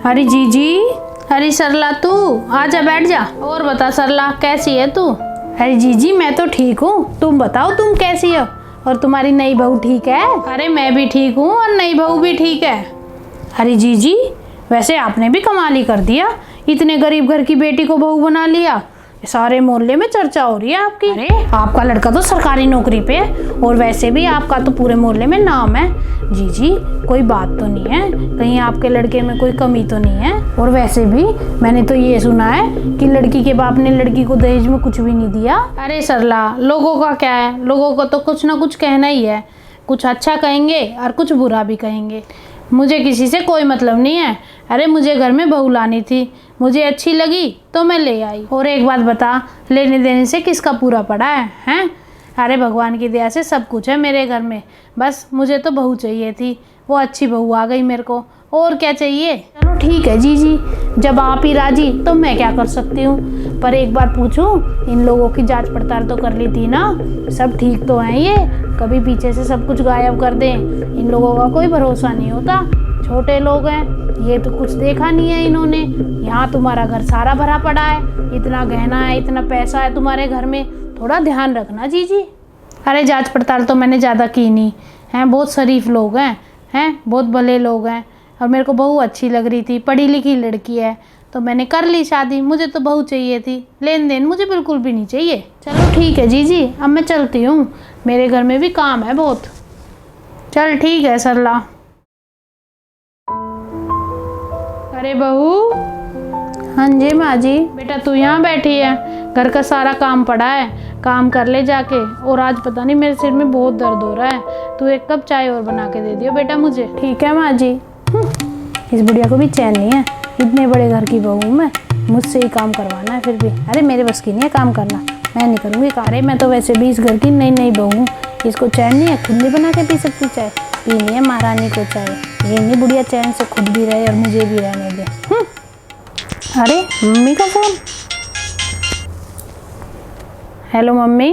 अरे जीजी, अरे सरला तू आजा बैठ जा। और बता सरला कैसी है तू? अरे जीजी मैं तो ठीक हूँ, तुम बताओ तुम कैसी हो और तुम्हारी नई बहू ठीक है? अरे मैं भी ठीक हूँ और नई बहू भी ठीक है। अरे जीजी वैसे आपने भी कमाल ही कर दिया, इतने गरीब घर की बेटी को बहू बना लिया। सारे मोहल्ले में चर्चा हो रही है आपकी। अरे आपका लड़का तो सरकारी नौकरी पे है और वैसे भी आपका तो पूरे मोहल्ले में नाम है। जीजी कोई बात तो नहीं है, कहीं आपके लड़के में कोई कमी तो नहीं है? और वैसे भी मैंने तो ये सुना है कि लड़की के बाप ने लड़की को दहेज में कुछ भी नहीं दिया। अरे सरला लोगों का क्या है, लोगों को तो कुछ ना कुछ कहना ही है, कुछ अच्छा कहेंगे और कुछ बुरा भी कहेंगे। मुझे किसी से कोई मतलब नहीं है। अरे मुझे घर में बहू लानी थी, मुझे अच्छी लगी तो मैं ले आई। और एक बात बता, लेने देने से किसका पूरा पड़ा है हैं? अरे भगवान की दया से सब कुछ है मेरे घर में, बस मुझे तो बहू चाहिए थी, वो अच्छी बहू आ गई मेरे को, और क्या चाहिए। चलो ठीक है जीजी, जब आप ही राजी तो मैं क्या कर सकती हूँ। पर एक बात पूछूं, इन लोगों की जांच पड़ताल तो कर ली थी ना? सब ठीक तो हैं ये? कभी पीछे से सब कुछ गायब कर दें, इन लोगों का कोई भरोसा नहीं होता। छोटे लोग हैं, ये तो कुछ देखा नहीं है इन्होंने। यहाँ तुम्हारा घर सारा भरा पड़ा है, इतना गहना है, इतना पैसा है तुम्हारे घर में, थोड़ा ध्यान रखना जीजी। अरे जांच पड़ताल तो मैंने ज़्यादा की नहीं है, बहुत शरीफ लोग हैं बहुत भले लोग हैं, और मेरे को बहू अच्छी लग रही थी, पढ़ी लिखी लड़की है, तो मैंने कर ली शादी। मुझे तो बहू चाहिए थी, लेन देन मुझे बिल्कुल भी नहीं चाहिए। चलो ठीक है जीजी, अब मैं चलती हूँ, मेरे घर में भी काम है बहुत। चल ठीक है सरला। अरे बहू। हाँ जी माँ जी। बेटा तू यहाँ बैठी है, घर का सारा काम पड़ा है, काम कर ले जाके। और आज पता नहीं मेरे सिर में बहुत दर्द हो रहा है, तू एक कप चाय और बना के दे दियो बेटा मुझे। ठीक है माँ जी। इस बुढ़िया को भी चैन नहीं है, इतने बड़े घर की बहू हूँ मैं, मुझसे ही काम करवाना है फिर भी। अरे मेरे बस की नहीं है काम करना, मैं नहीं करूँगी। अरे मैं तो वैसे भी इस घर की नई बहू हूँ, इसको चैन नहीं है, खुद नहीं बना के पी सकती चाय, पीनी है महारानी को चाय। ये नहीं बुढ़िया चैन से खुद भी रहे और मुझे भी रहने दे। अरे मम्मी का फोन। हेलो मम्मी,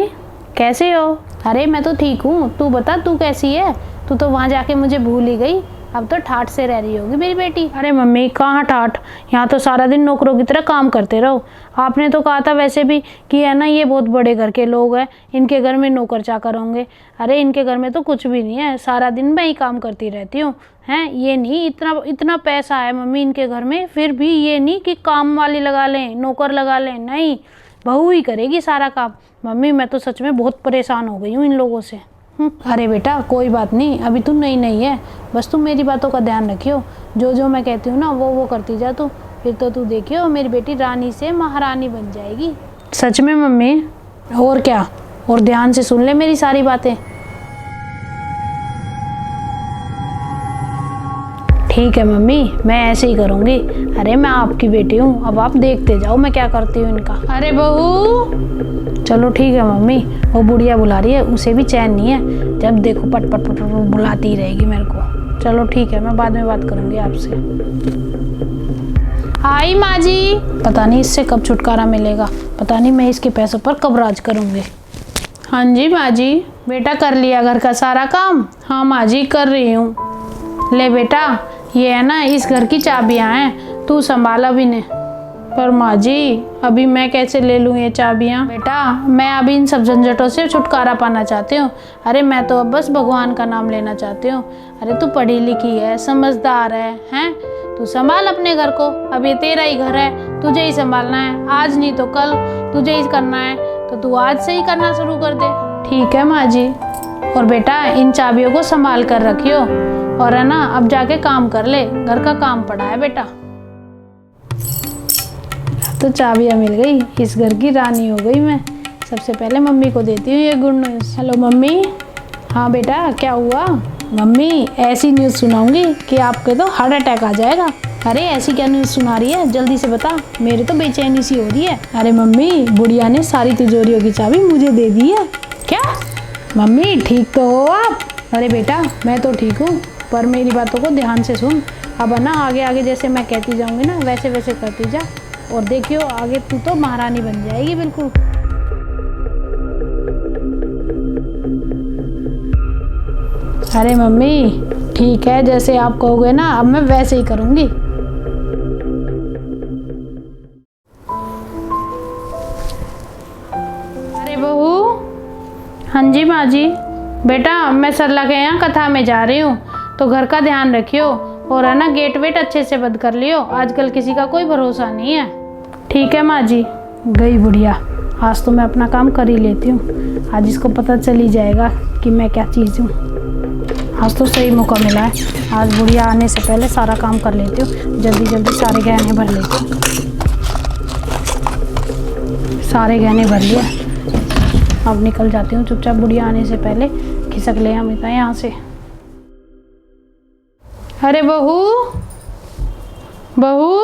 कैसे हो? अरे मैं तो ठीक हूँ, तू बता तू कैसी है? तू तो वहाँ जाके मुझे भूल ही गई, अब तो ठाठ से रह रही होगी मेरी बेटी। अरे मम्मी कहाँ ठाठ, यहाँ तो सारा दिन नौकरों की तरह काम करते रहो। आपने तो कहा था वैसे भी कि है ना, ये बहुत बड़े घर के लोग हैं, इनके घर में नौकर चाकर होंगे। अरे इनके घर में तो कुछ भी नहीं है, सारा दिन मैं ही काम करती रहती हूँ। हैं ये नहीं, इतना पैसा है मम्मी इनके घर में, फिर भी ये नहीं कि काम वाली लगा लें, नौकर लगा लें, नहीं, बहू ही करेगी सारा काम। मम्मी मैं तो सच में बहुत परेशान हो गई हूँ इन लोगों से। अरे बेटा कोई बात नहीं, अभी तुम नई है, बस तुम मेरी बातों का ध्यान रखियो, जो मैं कहती हूँ ना वो करती जा तू, फिर तो तू देखियो मेरी बेटी रानी से महारानी बन जाएगी। सच में मम्मी? और क्या, और ध्यान से सुन ले मेरी सारी बातें। ठीक है मम्मी, मैं ऐसे ही करूँगी। अरे मैं आपकी बेटी हूँ, अब आप देखते जाओ मैं क्या करती हूँ इनका। अरे बहू। चलो ठीक है मम्मी, वो बुढ़िया बुला रही है, उसे भी चैन नहीं है, जब देखो पट पट पट पट बुलाती ही रहेगी मेरे को। चलो ठीक है, मैं बाद में बात करूँगी आपसे। आई माँ जी। पता नहीं इससे कब छुटकारा मिलेगा, पता नहीं मैं इसके पैसों पर कब राज करूँगी। हाँ जी माँ जी। बेटा कर लिया घर का सारा काम? हाँ माँ जी कर रही हूँ। ले बेटा, ये है ना इस घर की चाबियां हैं, तू संभाल अभी ने। पर माँ जी अभी मैं कैसे ले लूँ ये चाबियां? बेटा मैं अभी इन सब झंझटों से छुटकारा पाना चाहती हूँ। अरे मैं तो अब बस भगवान का नाम लेना चाहती हूँ। अरे तू पढ़ी लिखी है, समझदार है? तू संभाल अपने घर को, अब ये तेरा ही घर है, तुझे ही संभालना है, आज नहीं तो कल तुझे ही करना है, तो तू आज से ही करना शुरू कर दे। ठीक है माँ जी। और बेटा इन चाबियों को संभाल कर रखियो, और है ना अब जाके काम कर ले, घर का काम पड़ा है बेटा। तो चाबियाँ मिल गई, इस घर की रानी हो गई मैं। सबसे पहले मम्मी को देती हूँ ये गुड न्यूज़। Hello mummy. हाँ बेटा क्या हुआ? मम्मी ऐसी न्यूज़ सुनाऊंगी कि आपके तो हार्ट अटैक आ जाएगा। अरे ऐसी क्या न्यूज़ सुना रही है, जल्दी से बता, मेरे तो बेचैनी सी हो रही है। अरे मम्मी बुढ़िया ने सारी तिजोरियों की चाबी मुझे दे दी है। क्या? मम्मी ठीक तो हो आप? अरे बेटा मैं तो ठीक हूँ, पर मेरी बातों को ध्यान से सुन। अब है ना आगे जैसे मैं कहती जाऊँगी ना वैसे वैसे करती जा, और देखियो आगे तू तो महारानी बन जाएगी बिल्कुल। अरे मम्मी ठीक है, जैसे आप कहोगे ना अब मैं वैसे ही करूँगी। जी माँ जी। बेटा मैं सरला के यहाँ कथा में जा रही हूँ, तो घर का ध्यान रखियो और है ना गेट वेट अच्छे से बंद कर लियो, आजकल किसी का कोई भरोसा नहीं है। ठीक है माँ जी। गई बुढ़िया, आज तो मैं अपना काम कर ही लेती हूँ, आज इसको पता चल ही जाएगा कि मैं क्या चीज़ हूँ। आज तो सही मौका मिला है, आज बुढ़िया आने से पहले सारा काम कर लेती हूँ, जल्दी जल्दी सारे गहने भर लेती हूँ। सारे गहने भर लिए, अब निकल जाती हूँ चुपचाप, बुढ़िया आने से पहले खिसक ले अमिता यहाँ से। अरे बहू, बहू,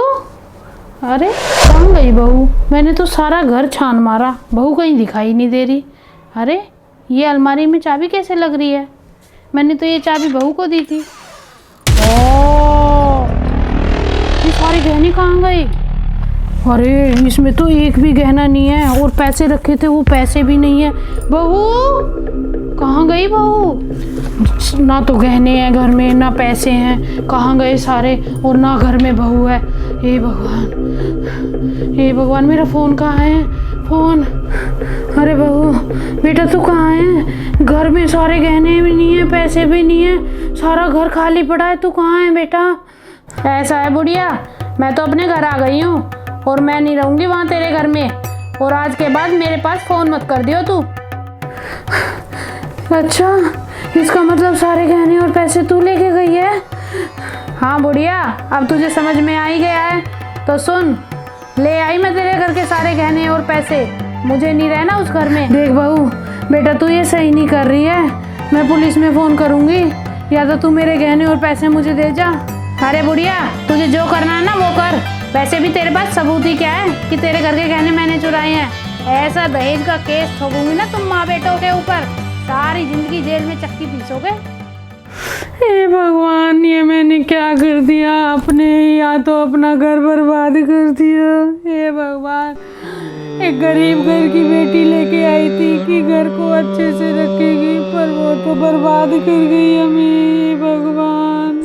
अरे कहाँ गई बहू? मैंने तो सारा घर छान मारा, बहू कहीं दिखाई नहीं दे रही। अरे ये अलमारी में चाबी कैसे लग रही है? मैंने तो ये चाबी बहू को दी थी। ओह, ये सारे गहने कहाँ गए? अरे इसमें तो एक भी गहना नहीं है, और पैसे रखे थे वो पैसे भी नहीं है। बहू कहाँ गई बहू? ना तो गहने हैं घर में, ना पैसे हैं, कहाँ गए सारे? और ना घर में बहू है। हे भगवान, हे भगवान, मेरा फ़ोन कहाँ है? फ़ोन, अरे बहू बेटा तू कहाँ है? घर में सारे गहने भी नहीं है, पैसे भी नहीं है, सारा घर खाली पड़ा है, तू कहाँ है बेटा? ऐसा है बुढ़िया, मैं तो अपने घर आ गई हूँ और मैं नहीं रहूँगी वहाँ तेरे घर में, और आज के बाद मेरे पास फ़ोन मत कर दियो तू। अच्छा, इसका मतलब सारे गहने और पैसे तू लेके गई है? हाँ बुढ़िया, अब तुझे समझ में आ ही गया है, तो सुन, ले आई मैं तेरे घर के सारे गहने और पैसे, मुझे नहीं रहना उस घर में। देख बहू बेटा, तू ये सही नहीं कर रही है, मैं पुलिस में फ़ोन करूँगी, या तो तू मेरे गहने और पैसे मुझे दे जा। अरे बुढ़िया, तुझे जो करना है ना वो कर, वैसे भी तेरे पास सबूत ही क्या है कि तेरे घर के गहने मैंने चुराए हैं। ऐसा दहेज का केस ठोकूंगी ना तुम माँ बेटों के ऊपर, सारी जिंदगी जेल में चक्की पीसोगे। हे भगवान, ये मैंने क्या कर दिया अपने, या तो अपना घर बर्बाद कर दिया। हे भगवान, एक गरीब घर की बेटी लेके आई थी कि घर को अच्छे से रखेगी, पर वो तो बर्बाद कर गई हमें। भगवान,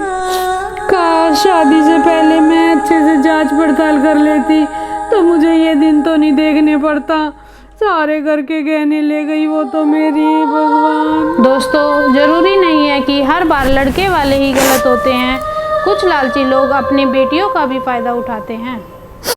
काश शादी से पहले मैं अच्छे से जांच पड़ताल कर लेती तो मुझे ये दिन तो नहीं देखने पड़ता। सारे घर के गहने ले गई वो तो मेरी। भगवान। दोस्तों, जरूरी नहीं है कि हर बार लड़के वाले ही गलत होते हैं, कुछ लालची लोग अपनी बेटियों का भी फायदा उठाते हैं।